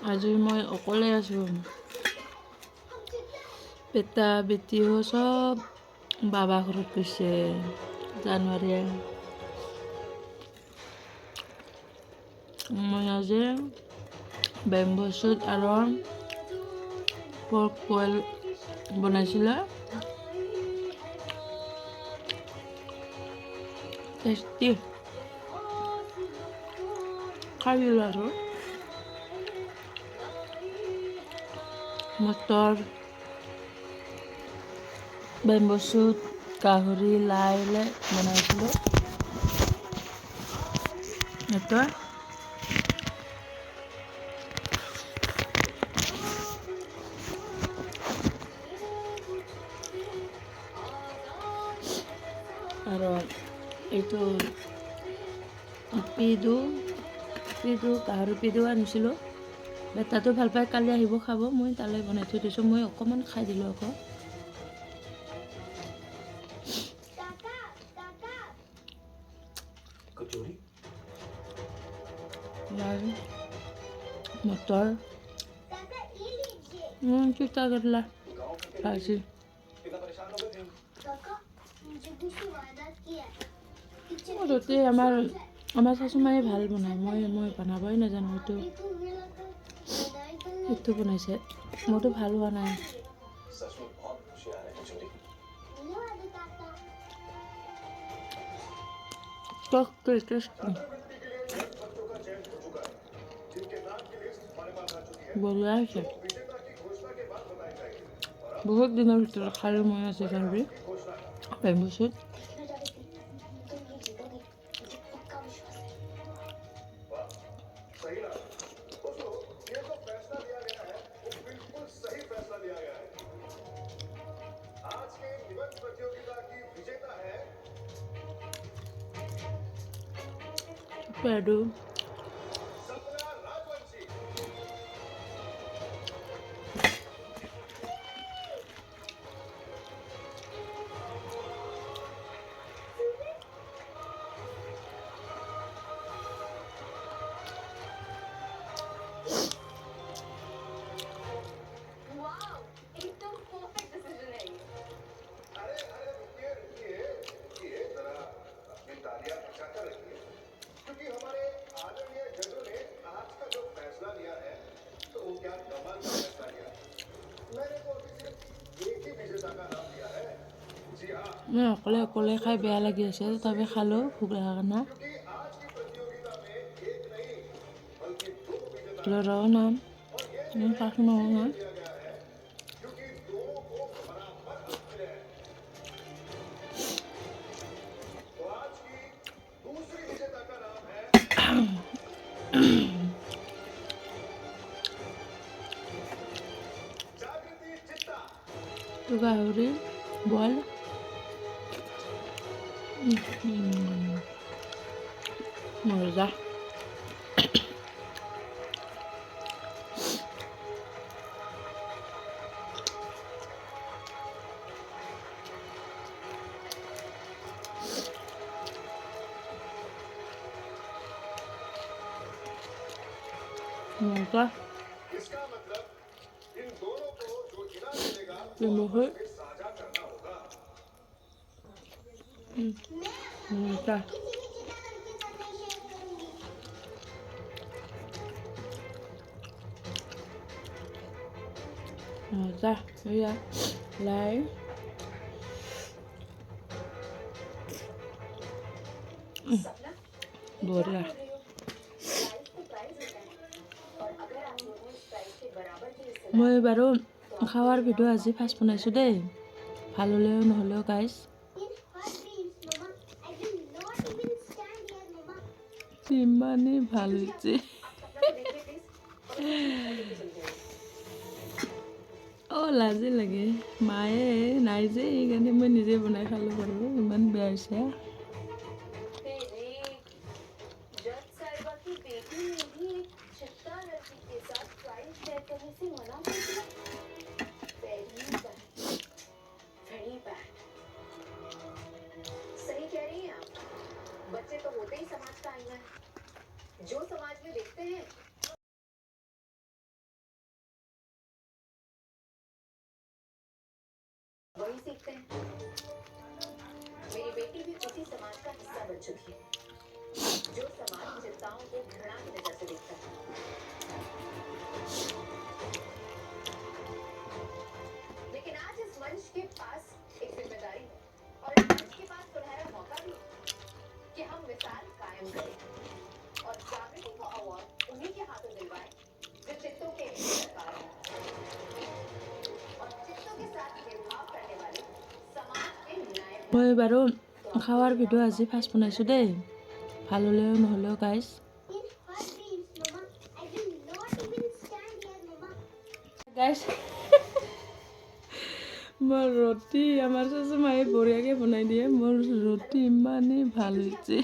আজি মই অকলে আছোঁ। বেটা বেটিও চব বাবা ঘৰত গৈছে জানুৱাৰী। মই আজি বেম্বো চুট আৰু পৰ্ক বইল বনাইছিলে। টেষ্টি খাই দিলোঁ আৰু মটৰ বেম্বো চুট গাহৰি লাই বনাইছিলোঁ। এটা আৰু এইটো গাহৰি পিদু আনিছিলোঁ। বেটাটো ভাল পাই কালি আহিব খাব, মই তালৈ বনাই থৈ দিছোঁ। মই অকণমান খাই দিলোঁ আকৌ। মটৰ তিতা কেৰেলা ভাজি। ৰুটি আমাৰ শাশুমায়ে ভাল বনায়, মই বনাবই নাজানো। সেইটো বনাইছে, মোৰতো ভাল হোৱা নাই। বঢ়িয়া হৈছে। বহুত দিনৰ ভিতৰত খালোঁ মই আজি গাহৰি বেম্বো চুট। পেডু মই অকলে খাই বেয়া লাগি আছে, তথাপি খালোঁ ভোক লগা কাৰণে। ল'ৰাও নাম শাশুমাও নাম। গাহৰি বইল মজা। मौका बहुत मौका मौका भैया लाई बढ़िया। মই বাৰু খাৱাৰ ভিডিঅ' আজি ফাৰ্ষ্ট বনাইছোঁ দেই, ভাল হ'লেও নহ'লেও গাইজ। ইমানেই ভাল হৈছে। লাজে লাগে, মায়ে নাই যে সেইকাৰণে মই নিজে বনাই খালোঁ বাৰু। ইমান বেয়া হৈছে। बच्चे तो होते ही समाज का आईना है, जो समाज में देखते हैं और जागृति को अवार्ड उन्हीं के हाथों दिलवाए जो चित्तों के सरकार और चित्तों के साथ भेदभाव करने वाले समाज के न्याय মই বাৰু খাৱাৰ ভিডিঅ' আজি ফাৰ্ষ্ট বনাইছোঁ দেই, ভাল হ'লেও নহ'লেও গাইজ। গাইজ মোৰ ৰুটি আমাৰ চাচু মায়ে বঢ়িয়াকৈ বনাই দিয়ে, মোৰ ৰুটি ইমানেই ভাল হৈছে।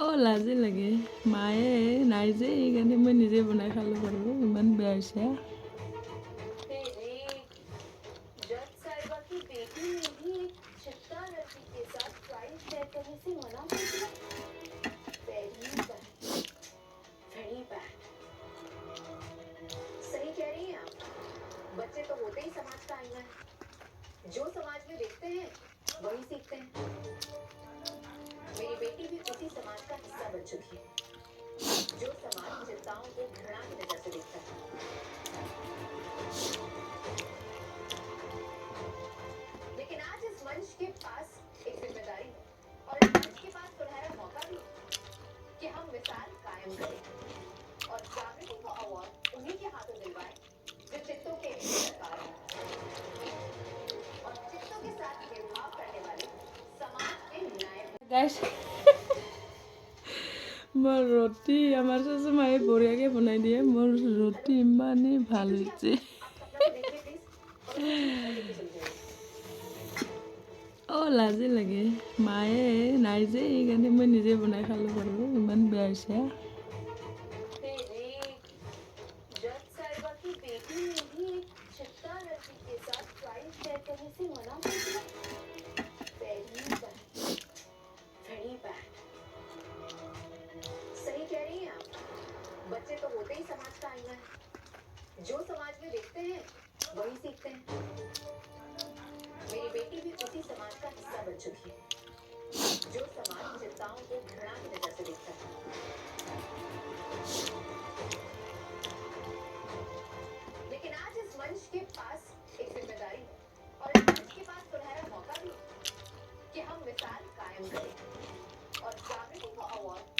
অঁ লাজে লাগে, মায়ে নাই যে সেইকাৰণে মই নিজে বনাই খালোঁ বাৰু, ইমান বেয়া হৈছে। जज साहिबा की बेटी ने भी एक चित्ता लड़की के साथ प्राइज शेयर करने से मना कर दिया। Very bad. सही कह रही हैं आप। बच्चे तो होते ही समाज का आईना है। जो समाज में देखते हैं वही सीखते हैं। मेरी बेटी भी उसी समाज का हिस्सा बन चुकी है, जो समाज चिंताओं को घृणा की नजर से देखता है। लेकिन आज इस मंच के पास एक जिम्मेदारी है और इस मंच के पास सुनहरा मौका भी है कि हम मिसाल कायम करें और जागृति को अवार्ड उन्हीं के हाथों दिलवाए जो चित्तों के सरकार और चित्तों के साथ भेदभाव करने वाले समाज के न्याय গাইজ মোৰ ৰুটি আমাৰ চাচু মায়ে বঢ়িয়াকৈ বনাই দিয়ে, মোৰ ৰুটি ইমানেই ভাল হৈছে। অঁ লাজে লাগে, মায়ে নাই যে সেইকাৰণে মই নিজে বনাই খালোঁ বাৰু, ইমান বেয়া হৈছে। जज साहिबा की बेटी ने भी एक चित्ता लड़की के साथ प्राइज शेयर करने से मना कर दिया। Very bad. सही कह रही हैं आप। बच्चे तो होते ही समाज का आईना है, जो समाज में देखते हैं वही सीखते हैं। मेरी बेटी भी उसी समाज का हिस्सा बन चुकी है, जो समाज चिंताओं को घृणा की नजर से देखता है। लेकिन आज इस मंच के पास एक जिम्मेदारी है और इस मंच के पास सुनहरा मौका भी है कि हम मिसाल कायम करें और जागृति को अवार्ड